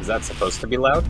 that supposed to be loud?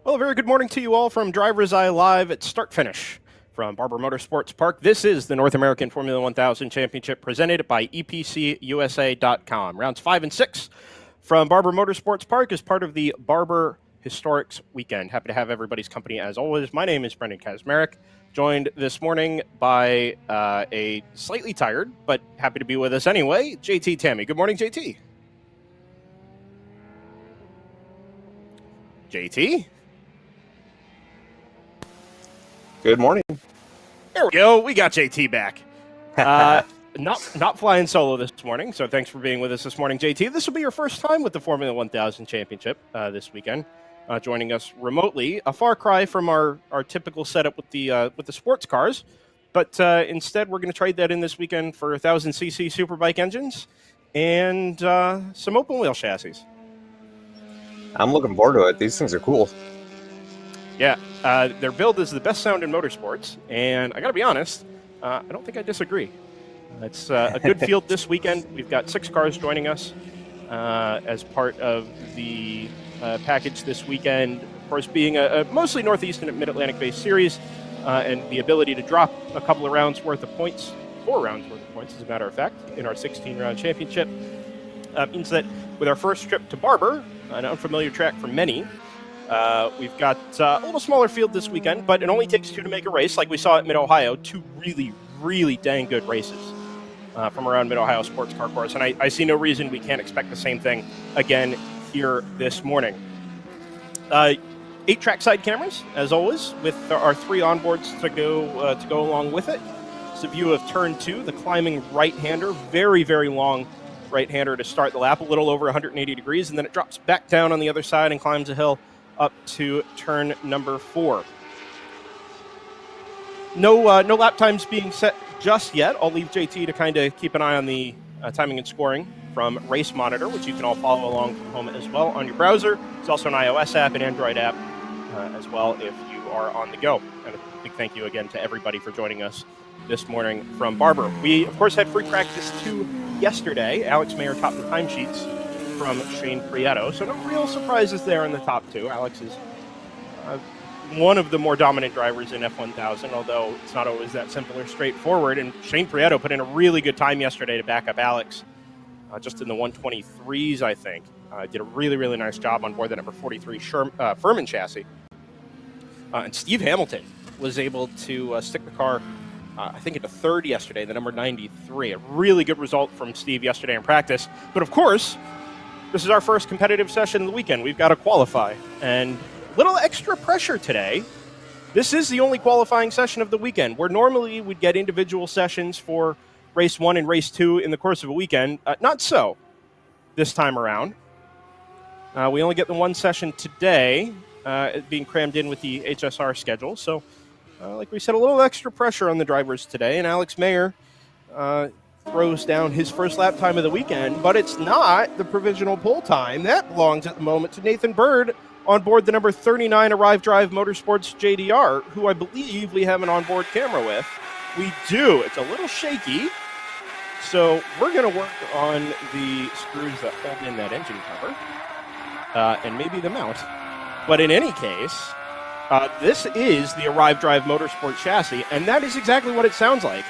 Well, a very good morning to you all from DriversEye live at start finish from Barber Motorsports Park. This is the North American Formula 1000 Championship presented by EPCUSA.com. Rounds 5 and 6 from Barber Motorsports Park is part of the Barber Historics Weekend. Happy to have everybody's company as always. My name is Brendan Kazmarek, joined this morning by a slightly tired, but happy to be with us anyway, JT Tammy. Good morning, JT. JT? Good morning. There we go. We got JT back. Not flying solo this morning, so thanks for being with us this morning, JT. This will be your first time with the Formula 1000 Championship this weekend. Joining us remotely, a far cry from our typical setup with the sports cars, but instead we're going to trade that in this weekend for 1000cc superbike engines and some open wheel chassis. I'm looking forward to it. These things are cool. Yeah, their build is the best sound in motorsports, and I got to be honest, I don't think I disagree. It's a good field this weekend. We've got 6 cars joining us as part of the package this weekend. Of course, being a mostly Northeastern and Mid-Atlantic-based series, and the ability to drop a couple of rounds worth of points, 4 rounds worth of points, as a matter of fact, in our 16-round championship, means that with our first trip to Barber, an unfamiliar track for many, we've got a little smaller field this weekend, but it only takes 2 to make a race, like we saw at Mid-Ohio. 2 really, really dang good races from around Mid-Ohio Sports Car Course, and I see no reason we can't expect the same thing again here this morning. 8 trackside cameras, as always, with our 3 onboards to go along with it. It's a view of turn 2, the climbing right-hander, very, very long right-hander to start the lap, a little over 180 degrees, and then it drops back down on the other side and climbs a hill up to turn number 4. No lap times being set just yet. I'll leave JT to kind of keep an eye on the timing and scoring from Race Monitor, which you can all follow along from home as well on your browser. There's also an iOS app and Android app as well if you are on the go. And a big thank you again to everybody for joining us this morning from Barber. We, of course, had free practice 2 yesterday. Alex Mayer topped the timesheets from Shane Prieto, so no real surprises there in the top 2. Alex is one of the more dominant drivers in F1000, although it's not always that simple or straightforward, and Shane Prieto put in a really good time yesterday to back up Alex, just in the 123s, I think. Did a really, really nice job on board the number 43 Furman chassis. And Steve Hamilton was able to stick the car, I think, into 3rd yesterday, the number 93. A really good result from Steve yesterday in practice. But, of course, this is our first competitive session of the weekend. We've got to qualify. And a little extra pressure today. This is the only qualifying session of the weekend, where normally we'd get individual sessions for race 1 and race 2 in the course of a weekend. Not so this time around. We only get the 1 session today, being crammed in with the HSR schedule. So, like we said, a little extra pressure on the drivers today. And Alex Mayer throws down his first lap time of the weekend, but it's not the provisional pole time. That belongs at the moment to Nathan Bird on board the number 39 Arrive Drive Motorsports JDR, who I believe we have an onboard camera with. We do. It's a little shaky, so we're going to work on the screws that hold in that engine cover and maybe the mount. But in any case, this is the Arrive Drive Motorsports chassis, and that is exactly what it sounds like.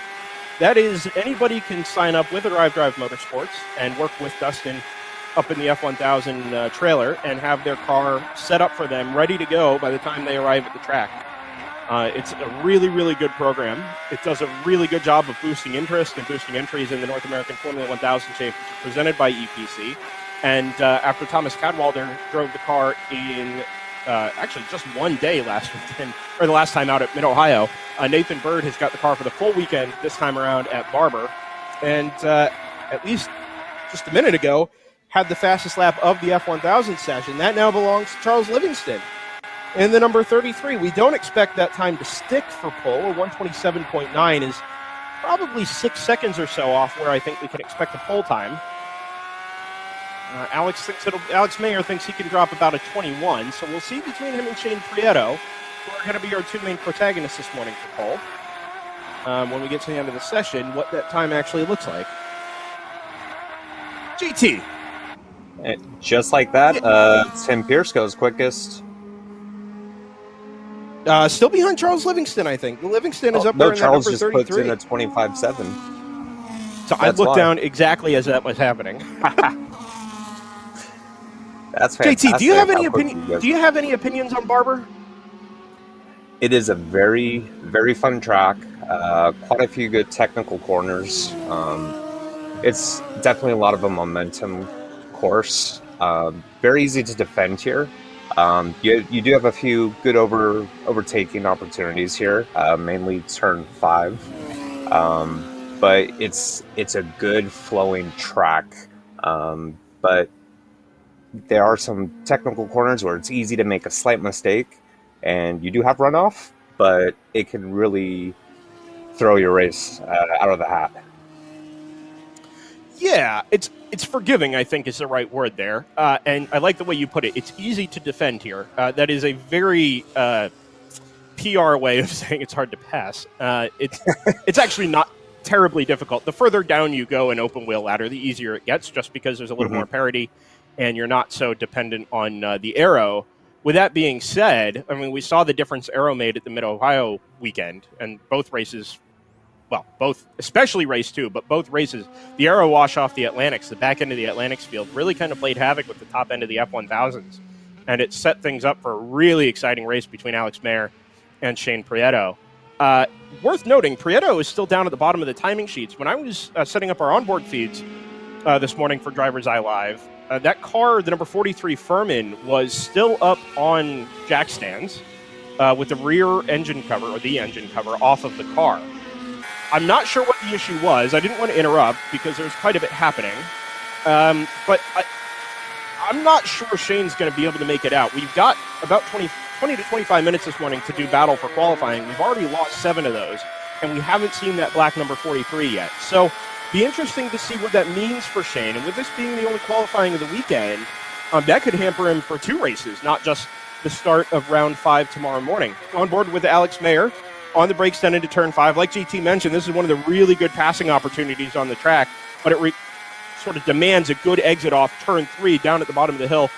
That is, anybody can sign up with Arrive Drive Motorsports and work with Dustin up in the F1000 trailer and have their car set up for them, ready to go by the time they arrive at the track. It's a really, really good program. It does a really good job of boosting interest and boosting entries in the North American Formula 1000 Championship presented by EPC. And after Thomas Cadwalder drove the car in actually just 1 day last weekend, or the last time out at Mid-Ohio, Nathan Bird has got the car for the full weekend this time around at Barber. And at least just a minute ago, had the fastest lap of the F1000 session. That now belongs to Charles Livingston in the number 33. We don't expect that time to stick for pole. 127.9 is probably 6 seconds or so off where I think we can expect a pole time. Alex Mayer thinks he can drop about a 21, so we'll see between him and Shane Prieto, who are going to be our 2 main protagonists this morning for pole, when we get to the end of the session, what that time actually looks like. GT. Just like that, Tim Pierce goes quickest. Still behind Charles Livingston, I think. The Livingston is up there in Charles that number just puts 33. in a 25.7. So I looked down exactly as that was happening. That's fantastic. JT, do you have any opinion? Do you have any opinions on Barber? It is a very, very fun track. Quite a few good technical corners. It's definitely a lot of a momentum course. Very easy to defend here. You do have a few good overtaking opportunities here, mainly turn 5. But it's a good flowing track. But there are some technical corners where it's easy to make a slight mistake, and you do have runoff, but it can really throw your race out of the hat. Yeah, it's forgiving, I think, is the right word there. And I like the way you put it. It's easy to defend here. That is a very PR way of saying it's hard to pass. It's actually not terribly difficult. The further down you go in open wheel ladder, the easier it gets, just because there's a little more parity and you're not so dependent on the aero. With that being said, I mean, we saw the difference aero made at the Mid-Ohio weekend, and both races, well, both, especially race 2, but both races, the aero wash off the Atlantics, the back end of the Atlantics field, really kind of played havoc with the top end of the F1000s, and it set things up for a really exciting race between Alex Mayer and Shane Prieto. Worth noting, Prieto is still down at the bottom of the timing sheets. When I was setting up our onboard feeds this morning for DriversEye Live, that car, the number 43 Furman, was still up on jack stands with the rear engine cover, or the engine cover, off of the car. I'm not sure what the issue was. I didn't want to interrupt because there was quite a bit happening. But I'm not sure Shane's going to be able to make it out. We've got about 20 to 25 minutes this morning to do battle for qualifying. We've already lost 7 of those, and we haven't seen that black number 43 yet. So be interesting to see what that means for Shane. And with this being the only qualifying of the weekend, that could hamper him for 2 races, not just the start of round 5 tomorrow morning. On board with Alex Mayer on the brakes down into turn 5. Like GT mentioned, this is one of the really good passing opportunities on the track, but it sort of demands a good exit off turn 3 down at the bottom of the hill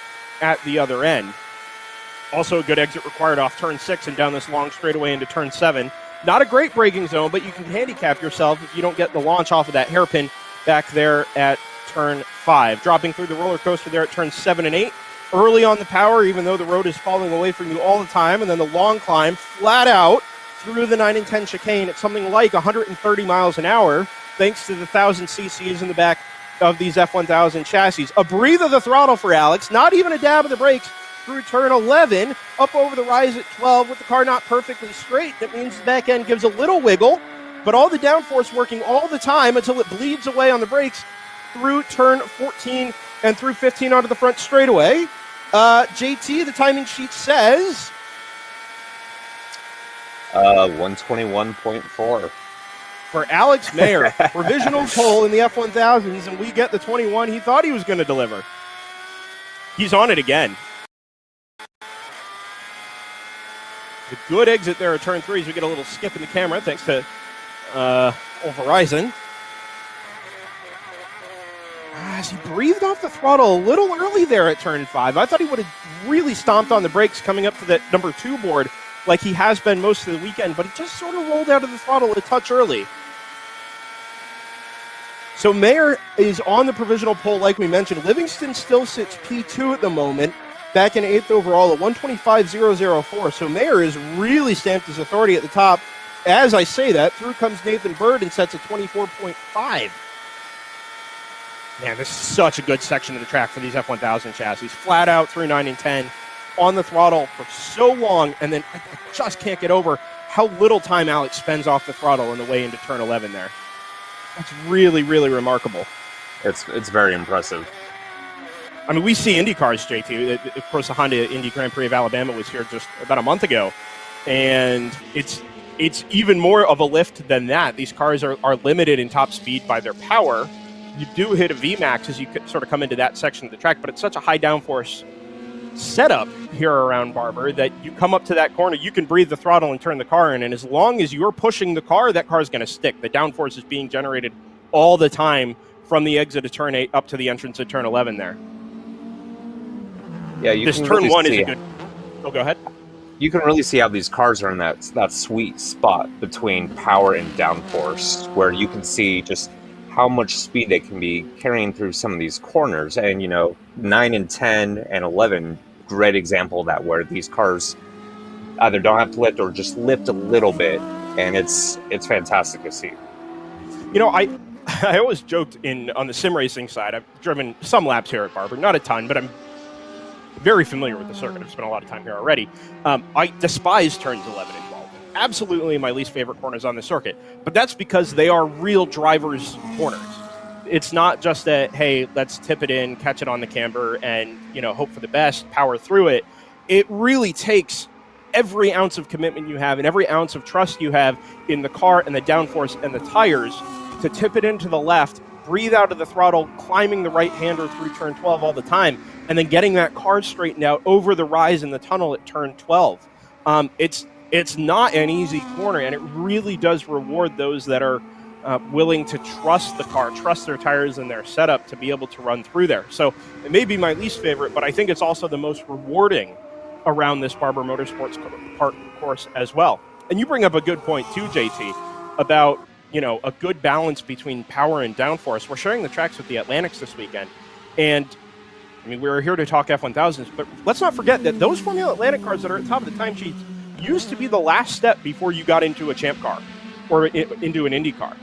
at the other end. Also a good exit required off turn 6 and down this long straightaway into turn 7. Not a great braking zone, but you can handicap yourself if you don't get the launch off of that hairpin back there at turn 5. Dropping through the roller coaster there at turns 7 and 8. Early on the power, even though the road is falling away from you all the time. And then the long climb flat out through the 9 and 10 chicane at something like 130 miles an hour, thanks to the 1,000 cc's in the back of these F1000 chassis. A breathe of the throttle for Alex, not even a dab of the brakes, through turn 11, up over the rise at 12 with the car not perfectly straight. That means the back end gives a little wiggle, but all the downforce working all the time until it bleeds away on the brakes through turn 14 and through 15 onto the front straightaway. JT, the timing sheet says 121.4 for Alex Mayer. Provisional pole in the F1000s, and we get the 21 he thought he was going to deliver. He's on it again. A good exit there at turn 3 as we get a little skip in the camera, thanks to Verizon. As he breathed off the throttle a little early there at turn 5. I thought he would have really stomped on the brakes coming up to that number 2 board like he has been most of the weekend, but he just sort of rolled out of the throttle a touch early. So Mayer is on the provisional pole like we mentioned. Livingston still sits P2 at the moment, back in 8th overall at 125.004. So Mayer is really stamped his authority at the top. As I say that, through comes Nathan Bird and sets a 24.5. Man, this is such a good section of the track for these F1000 chassis. Flat out through 9 and 10, on the throttle for so long, and then I just can't get over how little time Alex spends off the throttle on the way into turn 11 there. That's really, really remarkable. It's very impressive. I mean, we see Indy cars, JT. Of course, the Honda Indy Grand Prix of Alabama was here just about a month ago, and it's even more of a lift than that. These cars are limited in top speed by their power. You do hit a VMAX as you sort of come into that section of the track, but it's such a high downforce setup here around Barber that you come up to that corner, you can breathe the throttle and turn the car in, and as long as you're pushing the car, that car is going to stick. The downforce is being generated all the time from the exit of turn 8 up to the entrance of turn 11 there. Yeah, you this can turn really 1 is see a good... Oh, go ahead. you can really see how these cars are in that sweet spot between power and downforce, where you can see just how much speed they can be carrying through some of these corners. And 9 and 10 and 11, great example of that, where these cars either don't have to lift or just lift a little bit, and it's fantastic to see. I always joked on the sim racing side. I've driven some laps here at Barber, not a ton, but I'm very familiar with the circuit. I've spent a lot of time here already. I despise turns 11 and 12. Absolutely my least favorite corners on the circuit. But that's because they are real drivers' corners. It's not just a, hey, let's tip it in, catch it on the camber, and hope for the best, power through it. It really takes every ounce of commitment you have and every ounce of trust you have in the car and the downforce and the tires to tip it into the left, breathe out of the throttle, climbing the right-hander through turn 12 all the time, and then getting that car straightened out over the rise in the tunnel at turn 12. It's not an easy corner, and it really does reward those that are willing to trust the car, trust their tires and their setup to be able to run through there. So it may be my least favorite, but I think it's also the most rewarding around this Barber Motorsports Park course as well. And you bring up a good point too, JT, about a good balance between power and downforce. We're sharing the tracks with the Atlantics this weekend, and we're here to talk F1000s, but let's not forget that those Formula Atlantic cars that are at the top of the timesheets used to be the last step before you got into a champ car or into an Indy car,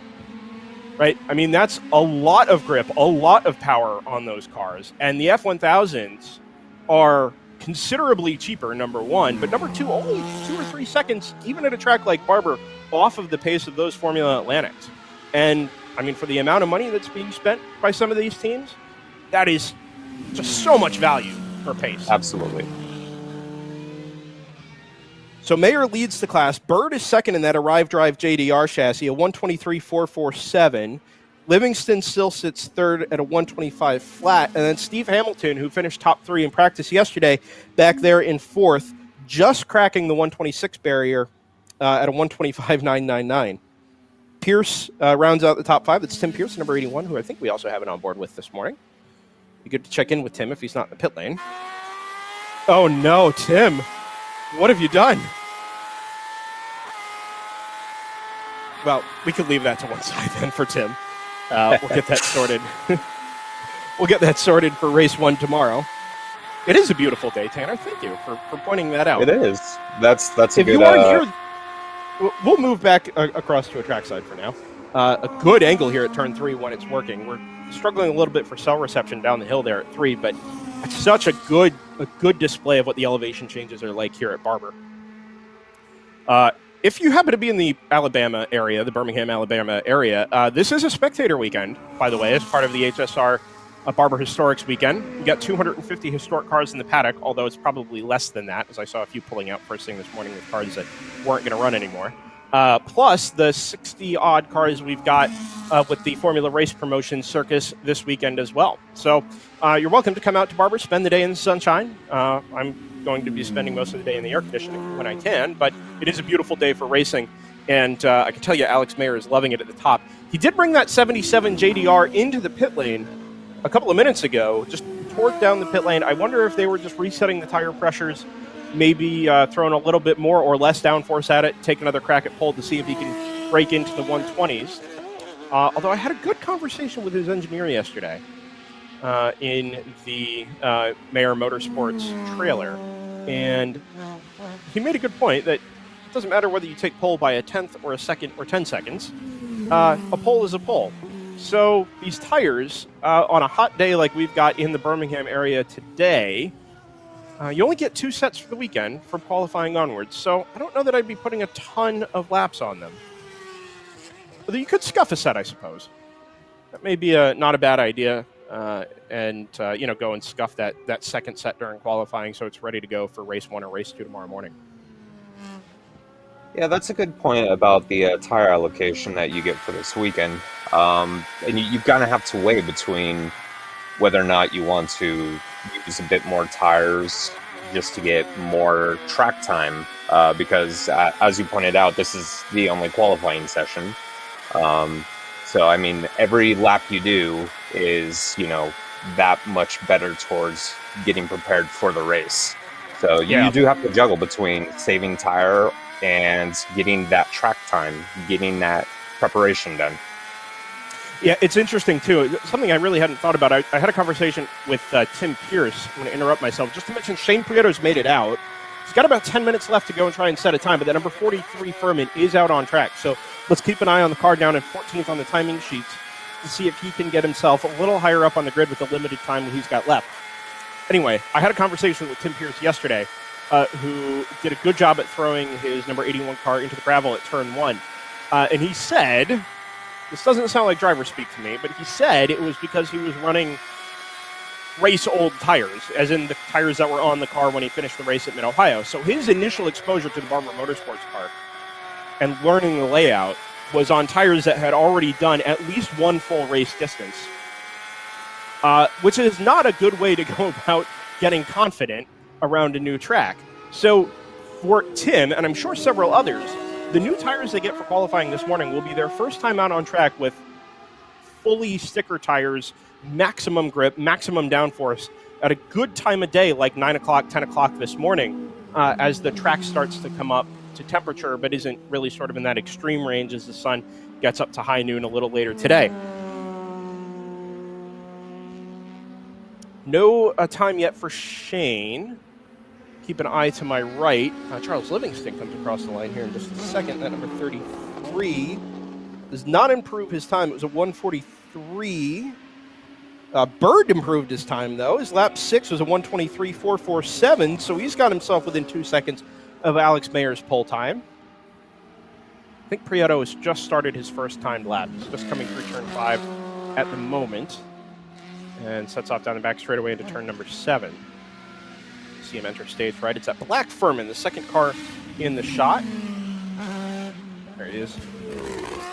right? That's a lot of grip, a lot of power on those cars, and the F1000s are considerably cheaper, number one, but number two, only 2 or 3 seconds, even at a track like Barber, off of the pace of those Formula Atlantics. And for the amount of money that's being spent by some of these teams, that is just so much value for pace. Absolutely. So Mayer leads the class. Bird is second in that Arrive Drive JDR chassis, a 123.447. Livingston still sits third at a 125 flat. And then Steve Hamilton, who finished top 3 in practice yesterday, back there in fourth, just cracking the 126 barrier at a 125.999. Pierce rounds out the top 5. It's Tim Pierce, number 81, who I think we also have it on board with this morning. Be good to check in with Tim if he's not in the pit lane. Oh no, Tim. What have you done? Well, we could leave that to one side then for Tim. We'll get that sorted. We'll get that sorted for race 1 tomorrow. It is a beautiful day, Tanner. Thank you for pointing that out. It is. That's a if good... You are near, we'll move back across to a trackside for now. A good angle here at turn 3 when it's working. We're struggling a little bit for cell reception down the hill there at 3, but it's such a good display of what the elevation changes are like here at Barber. If you happen to be in the Alabama area, the Birmingham, Alabama area, this is a spectator weekend, by the way, as part of the HSR Barber Historics weekend. We got 250 historic cars in the paddock, although it's probably less than that, as I saw a few pulling out first thing this morning with cars that weren't going to run anymore. Plus the 60-odd cars we've got with the Formula Race Promotion Circus this weekend as well. So you're welcome to come out to Barber, spend the day in the sunshine. I'm going to be spending most of the day in the air conditioning when I can, but it is a beautiful day for racing, and I can tell you Alex Mayer is loving it at the top. He did bring that 77 JDR into the pit lane a couple of minutes ago, just torqued down the pit lane. I wonder if they were just resetting the tire pressures, maybe throwing a little bit more or less downforce at it, take another crack at pole to see if he can break into the 120s. Although I had a good conversation with his engineer yesterday in the Mayer Motorsports trailer, and he made a good point that it doesn't matter whether you take pole by a tenth or a second or 10 seconds. A pole is a pole. So these tires, on a hot day like we've got in the Birmingham area today, you only get 2 sets for the weekend from qualifying onwards. So I don't know that I'd be putting a ton of laps on them. Although you could scuff a set, I suppose. That may be not a bad idea. And go and scuff that second set during qualifying so it's ready to go for race 1 or race 2 tomorrow morning. Yeah, that's a good point about the tire allocation that you get for this weekend. And you're going to have to weigh between whether or not you want to use a bit more tires just to get more track time, because as you pointed out, this is the only qualifying session. So, every lap you do is, that much better towards getting prepared for the race. So Yeah. you do have to juggle between saving tire and getting that track time, getting that preparation done. Yeah, it's interesting, too. Something I really hadn't thought about. I had a conversation with Tim Pierce. I'm going to interrupt myself just to mention Shane Prieto's made it out. He's got about 10 minutes left to go and try and set a time, but the number 43 Furman is out on track. So let's keep an eye on the car down in 14th on the timing sheets to see if he can get himself a little higher up on the grid with the limited time that he's got left. Anyway, I had a conversation with Tim Pierce yesterday, who did a good job at throwing his number 81 car into the gravel at turn 1. And he said, this doesn't sound like driver speak to me, but he said it was because he was running race old tires, as in the tires that were on the car when he finished the race at Mid-Ohio. So his initial exposure to the Barber Motorsports Park and learning the layout was on tires that had already done at least one full race distance, which is not a good way to go about getting confident around a new track. So for Tim, and I'm sure several others, the new tires they get for qualifying this morning will be their first time out on track with fully sticker tires, maximum grip, maximum downforce at a good time of day, like 9 o'clock, 10 o'clock this morning, as the track starts to come up to temperature, but isn't really sort of in that extreme range as the sun gets up to high noon a little later today. No time yet for Shane. Keep an eye to my right. Charles Livingston comes across the line here in just a second. That number 33 does not improve his time. It was a 1:43. Bird improved his time, though. His lap 6 was a 1:23.447, so he's got himself within 2 seconds of Alex Mayer's pole time. I think Prieto has just started his first timed lap. He's just coming through turn 5 at the moment and sets off down the back straightaway into turn number 7. See him enter stage right. It's that black Furman, the second car in the shot. There he is.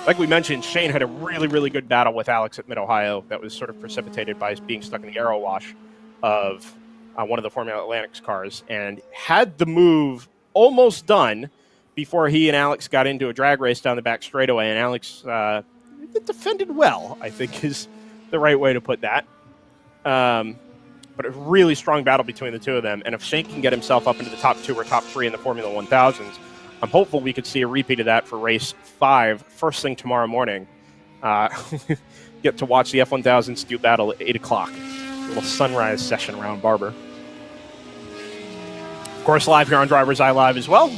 Like we mentioned, Shane had a really, really good battle with Alex at Mid-Ohio that was sort of precipitated by being stuck in the aero wash of one of the Formula Atlantic's cars, and had the move almost done before he and Alex got into a drag race down the back straightaway, and Alex defended well, I think is the right way to put that. But a really strong battle between the two of them, and if Shane can get himself up into the top 2 or top 3 in the Formula 1000s, I'm hopeful we could see a repeat of that for race 5 first thing tomorrow morning. Get to watch the F1000 Stew battle at 8 o'clock. A little sunrise session around Barber. Of course, live here on DriversEye Live as well.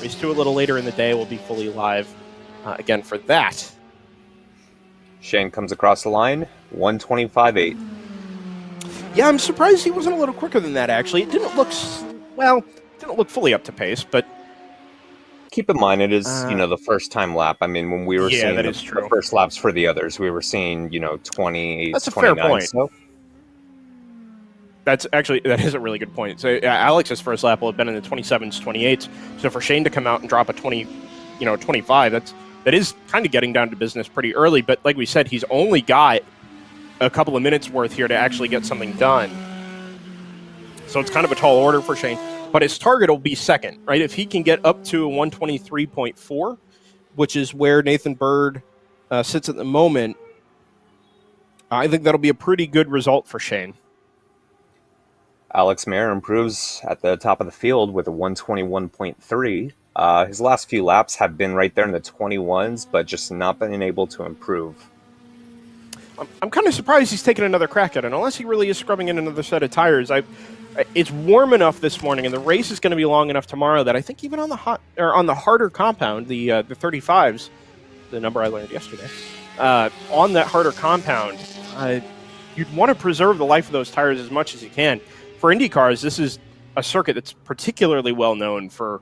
Race 2 a little later in the day will be fully live again for that. Shane comes across the line, 1:25.8. Yeah, I'm surprised he wasn't a little quicker than that, actually. It didn't look, didn't look fully up to pace, but keep in mind, it is, the first time lap. I mean, when we were seeing the first laps for the others, we were seeing, 28, that's a 29. Fair point. So. That is a really good point. So Alex's first lap will have been in the 27s, 28s. So for Shane to come out and drop a 25, that is kind of getting down to business pretty early. But like we said, he's only got a couple of minutes worth here to actually get something done. So it's kind of a tall order for Shane. But his target will be second, right? If he can get up to a 123.4, which is where Nathan Bird sits at the moment, I think that'll be a pretty good result for Shane. Alex Mayer improves at the top of the field with a 121.3. His last few laps have been right there in the 21s, but just not been able to improve. I'm kind of surprised he's taking another crack at it, unless he really is scrubbing in another set of tires. It's warm enough this morning, and the race is going to be long enough tomorrow that I think even on the harder compound, the 35s, the number I learned yesterday, on that harder compound, you'd want to preserve the life of those tires as much as you can. For Indy cars, this is a circuit that's particularly well known for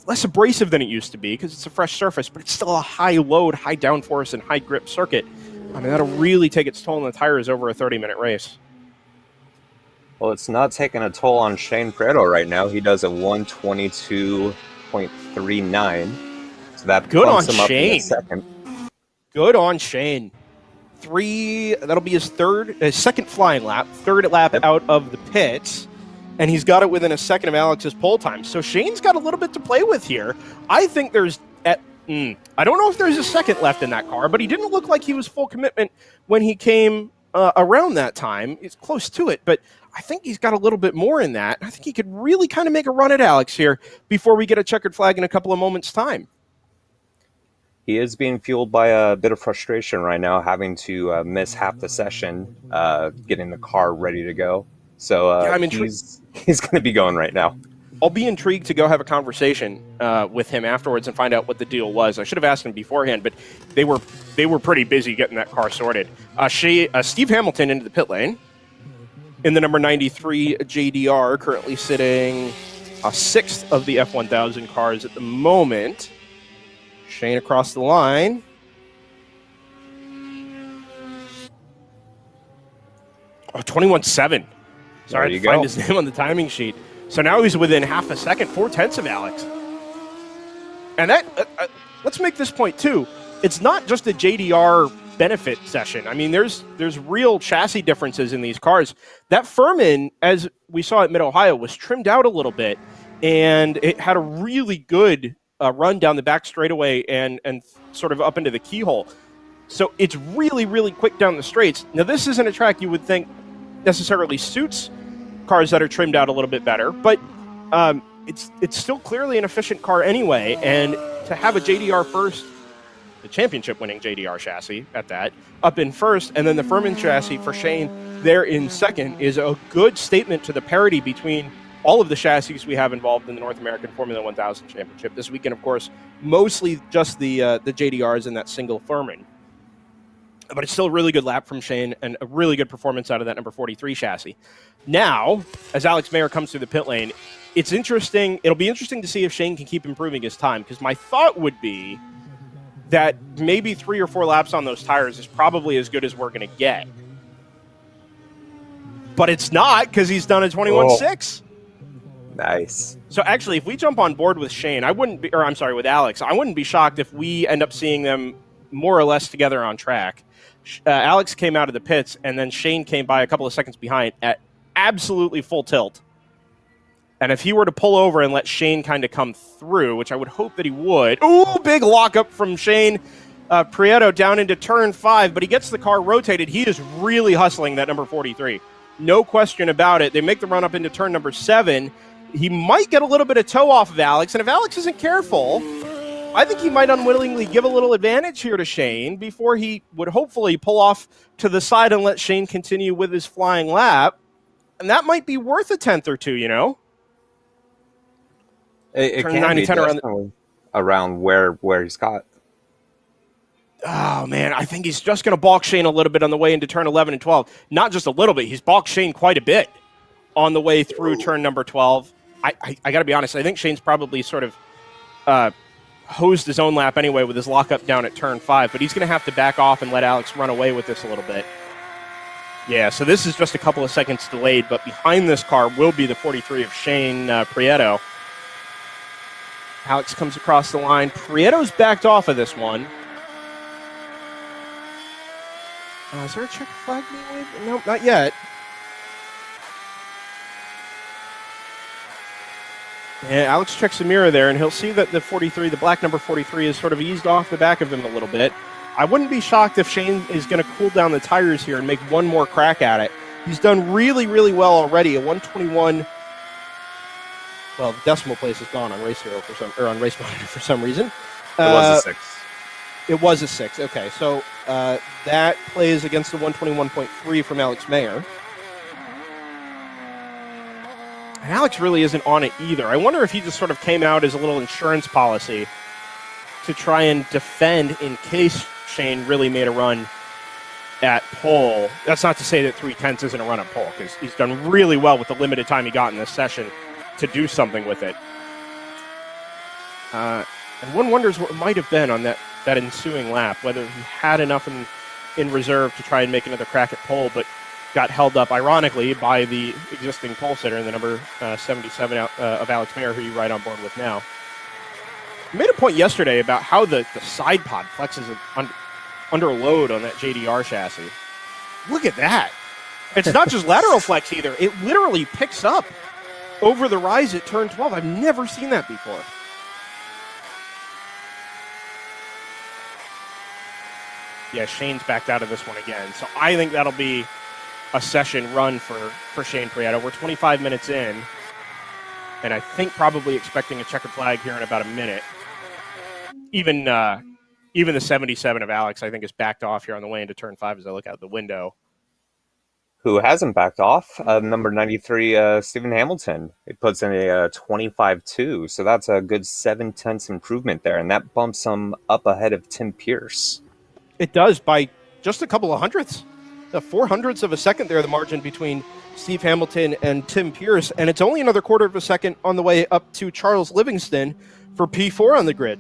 less abrasive than it used to be because it's a fresh surface, but it's still a high load, high downforce, and high grip circuit. I mean, that'll really take its toll on the tires over a 30-minute race. Well, it's not taking a toll on Shane Prieto right now. He does a 122.39. So that good bumps on him Shane. Up in a second. Good on Shane. That'll be his second flying lap, third lap out of the pits, and he's got it within a second of Alex's pole time. So Shane's got a little bit to play with here. I think I don't know if there's a second left in that car, but he didn't look like he was full commitment when he came around that time. It's close to it, but I think he's got a little bit more in that. I think he could really kind of make a run at Alex here before we get a checkered flag in a couple of moments' time. He is being fueled by a bit of frustration right now, having to miss half the session, getting the car ready to go. So Yeah, he's going to be going right now. I'll be intrigued to go have a conversation with him afterwards and find out what the deal was. I should have asked him beforehand, but they were pretty busy getting that car sorted. Steve Hamilton into the pit lane in the number 93 JDR, currently sitting sixth of the F1000 cars at the moment. Shane across the line. Oh, 21.7. Sorry, I had to find his name on the timing sheet. So now he's within half a second, 0.4 of Alex. And that, let's make this point too. It's not just a JDR benefit session. I mean, there's real chassis differences in these cars. That Furman, as we saw at Mid-Ohio, was trimmed out a little bit, and it had a really good run down the back straightaway and sort of up into the keyhole. So it's really, really quick down the straights. Now, this isn't a track you would think necessarily suits cars that are trimmed out a little bit better, but it's still clearly an efficient car anyway, and to have a JDR first, the championship-winning JDR chassis at that, up in first, and then the Furman chassis for Shane there in second is a good statement to the parity between all of the chassis we have involved in the North American Formula 1000 Championship. This weekend, of course, mostly just the JDRs and that single Furman. But it's still a really good lap from Shane and a really good performance out of that number 43 chassis. Now, as Alex Mayer comes through the pit lane, it's interesting. It'll be interesting to see if Shane can keep improving his time, because my thought would be that maybe 3 or 4 laps on those tires is probably as good as we're going to get. But it's not, because he's done a 21.6. Nice. So actually, if we jump on board with Shane, with Alex, I wouldn't be shocked if we end up seeing them more or less together on track. Alex came out of the pits, and then Shane came by a couple of seconds behind at absolutely full tilt. And if he were to pull over and let Shane kind of come through, which I would hope that he would. Ooh, big lockup from Shane Prieto down into turn 5, but he gets the car rotated. He is really hustling that number 43. No question about it. They make the run up into turn number 7. He might get a little bit of toe off of Alex, and if Alex isn't careful, I think he might unwittingly give a little advantage here to Shane before he would hopefully pull off to the side and let Shane continue with his flying lap. And that might be worth a tenth or two, you know? It can be 10 around where he's caught. Oh, man, I think he's just going to balk Shane a little bit on the way into turn 11 and 12. Not just a little bit. He's balked Shane quite a bit on the way through turn number 12. I got to be honest. I think Shane's probably sort of hosed his own lap anyway with his lockup down at turn 5, but he's going to have to back off and let Alex run away with this a little bit. Yeah, so this is just a couple of seconds delayed, but behind this car will be the 43 of Shane Prieto. Alex comes across the line. Prieto's backed off of this one. Is there a check flag being waved? Nope, not yet. Yeah, Alex checks the mirror there, and he'll see that the 43, the black number 43, is sort of eased off the back of him a little bit. I wouldn't be shocked if Shane is going to cool down the tires here and make one more crack at it. He's done really, really well already. A 121. Well, the decimal place is gone on Race Hero on Race Monitor for some reason. It was a 6. It was a 6. Okay, so that plays against the 121.3 from Alex Mayer. And Alex really isn't on it either. I wonder if he just sort of came out as a little insurance policy to try and defend in case Shane really made a run at pole. That's not to say that 3/10 isn't a run at pole, because he's done really well with the limited time he got in this session to do something with it. And one wonders what it might have been on that ensuing lap, whether he had enough in reserve to try and make another crack at pole, but got held up, ironically, by the existing pole sitter in the number 77 of Alex Mayer, who you ride on board with now. I made a point yesterday about how the side pod flexes under load on that JDR chassis. Look at that. It's not just lateral flex either. It literally picks up over the rise at turn 12. I've never seen that before. Yeah, Shane's backed out of this one again. So I think that'll be a session run for Shane Prieto. We're 25 minutes in, and I think probably expecting a checkered flag here in about a minute. Even the 77 of Alex, I think, is backed off here on the way into turn 5 as I look out the window. Who hasn't backed off? Number 93, Stephen Hamilton. It puts in a 25-2, so that's a good 7/10 improvement there, and that bumps him up ahead of Tim Pierce. It does by just a couple of hundredths. 400ths of a second there, the margin between Steve Hamilton and Tim Pierce, and it's only another quarter of a second on the way up to Charles Livingston for P4 on the grid.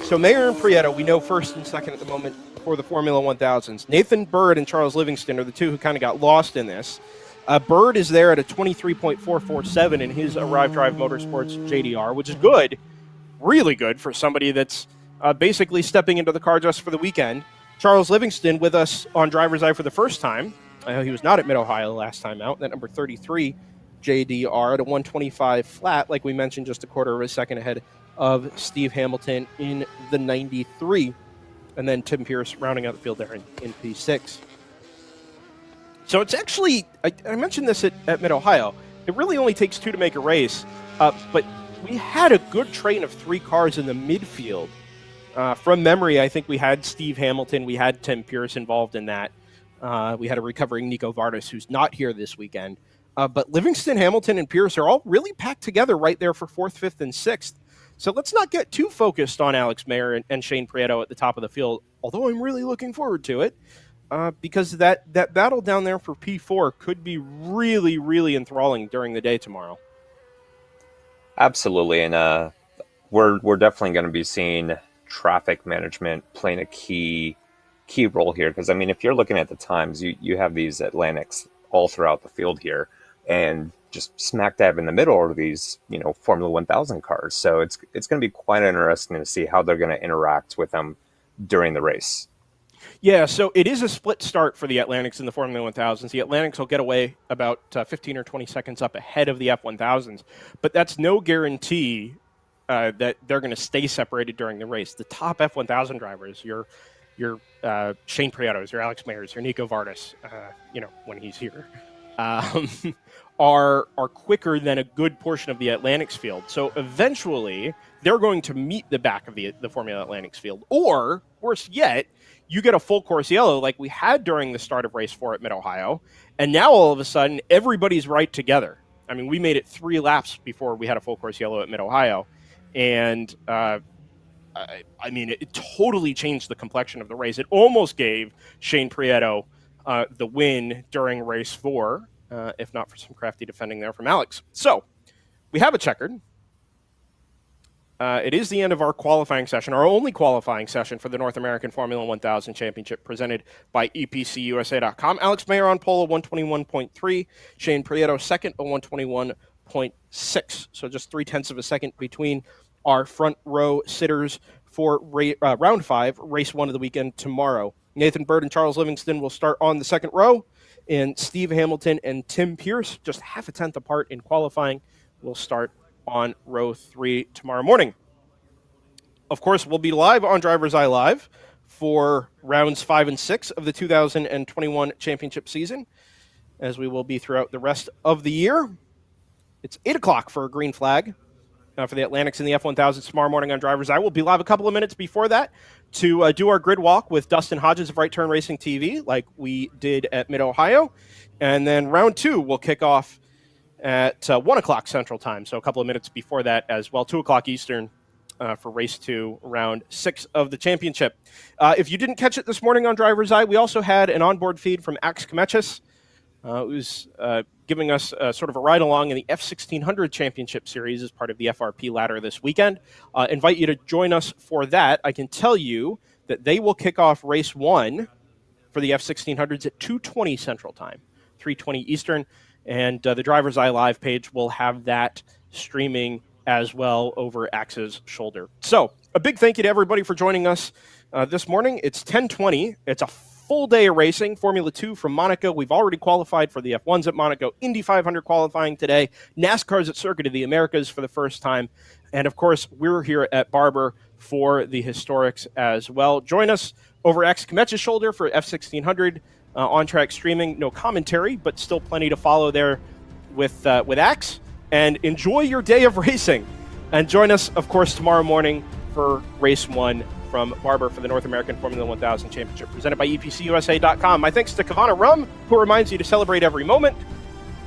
So Mayer and Prieto, we know first and second at the moment for the Formula 1000s. Nathan Bird and Charles Livingston are the two who kind of got lost in this. Bird is there at a 23.447 in his Arrive Drive Motorsports JDR, which is good, really good for somebody that's basically stepping into the car just for the weekend. Charles Livingston with us on DriverSeye for the first time. He was not at Mid-Ohio last time out. That number 33 JDR at a 125 flat, like we mentioned, just a quarter of a second ahead of Steve Hamilton in the 93. And then Tim Pierce rounding out the field there in P6. So it's actually, I mentioned this at Mid-Ohio, it really only takes two to make a race, but we had a good train of 3 cars in the midfield. From memory, I think we had Steve Hamilton, we had Tim Pierce involved in that. We had a recovering Nico Vardis, who's not here this weekend. But Livingston, Hamilton, and Pierce are all really packed together right there for 4th, 5th, and 6th. So let's not get too focused on Alex Mayer and Shane Prieto at the top of the field, although I'm really looking forward to it, because that battle down there for P4 could be really, really enthralling during the day tomorrow. Absolutely, and we're definitely going to be seeing traffic management playing a key role here, because I mean, if you're looking at the times, you have these Atlantics all throughout the field here, and just smack dab in the middle are these, Formula 1000 cars. So it's going to be quite interesting to see how they're going to interact with them during the race. Yeah, so it is a split start for the Atlantics and the Formula 1000s. The Atlantics will get away about 15 or 20 seconds up ahead of the F1000s, but that's no guarantee that they're going to stay separated during the race. The top F1000 drivers, your Shane Prietos, your Alex Mayers, your Nico Vardis, when he's here, are quicker than a good portion of the Atlantics field. So eventually, they're going to meet the back of the Formula Atlantics field. Or, worse yet, you get a full course yellow like we had during the start of race 4 at Mid-Ohio, and now all of a sudden, everybody's right together. I mean, we made it 3 laps before we had a full course yellow at Mid-Ohio, and it totally changed the complexion of the race. It almost gave Shane Prieto the win during race 4, if not for some crafty defending there from Alex. So we have a checkered. It is the end of our qualifying session, our only qualifying session for the North American Formula 1000 Championship presented by EPCUSA.com. Alex Mayer on pole, 121.3. Shane Prieto second, 121.6. So just 0.3 of a second between our front row sitters for round 5, race 1 of the weekend tomorrow. Nathan Bird and Charles Livingston will start on the second row, and Steve Hamilton and Tim Pierce, just 0.5 apart in qualifying, will start on row 3 tomorrow morning. Of course, we'll be live on DriverSeye Live for rounds 5 and 6 of the 2021 championship season, as we will be throughout the rest of the year. It's 8 o'clock for a green flag for the Atlantics and the F1000 tomorrow morning on DriverSeye. We'll be live a couple of minutes before that to do our grid walk with Dustin Hodges of Right Turn Racing TV, like we did at Mid-Ohio. And then round 2 will kick off at 1 o'clock Central Time, so a couple of minutes before that as well, 2 o'clock Eastern for race 2, round 6 of the championship. If you didn't catch it this morning on DriverSeye, we also had an onboard feed from Ax Kamechis, who's giving us sort of a ride along in the F1600 Championship Series as part of the FRP ladder this weekend. Invite you to join us for that. I can tell you that they will kick off race 1 for the F1600s at 2:20 Central Time, 3:20 Eastern, and the DriverSeye Live page will have that streaming as well over Ax's shoulder. So a big thank you to everybody for joining us this morning. It's 10:20. It's a full day of racing. Formula 2 from Monaco. We've already qualified for the F1s at Monaco. Indy 500 qualifying today. NASCAR's at Circuit of the Americas for the first time. And, of course, we're here at Barber for the Historics as well. Join us Over X Kmetch's shoulder for F1600 on-track streaming. No commentary, but still plenty to follow there with X. And enjoy your day of racing. And join us, of course, tomorrow morning for Race 1 from Barber for the North American Formula 1000 Championship, presented by EPCUSA.com. My thanks to Kavana Rum, who reminds you to celebrate every moment.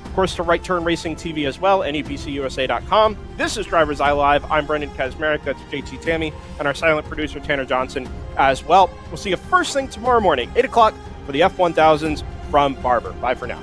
Of course, to Right Turn Racing TV as well, and EPCUSA.com. This is Driver's Eye Live. I'm Brendan Kazmarek. That's JT Tammy, and our silent producer, Tanner Johnson, as well. We'll see you first thing tomorrow morning, 8 o'clock, for the F1000s from Barber. Bye for now.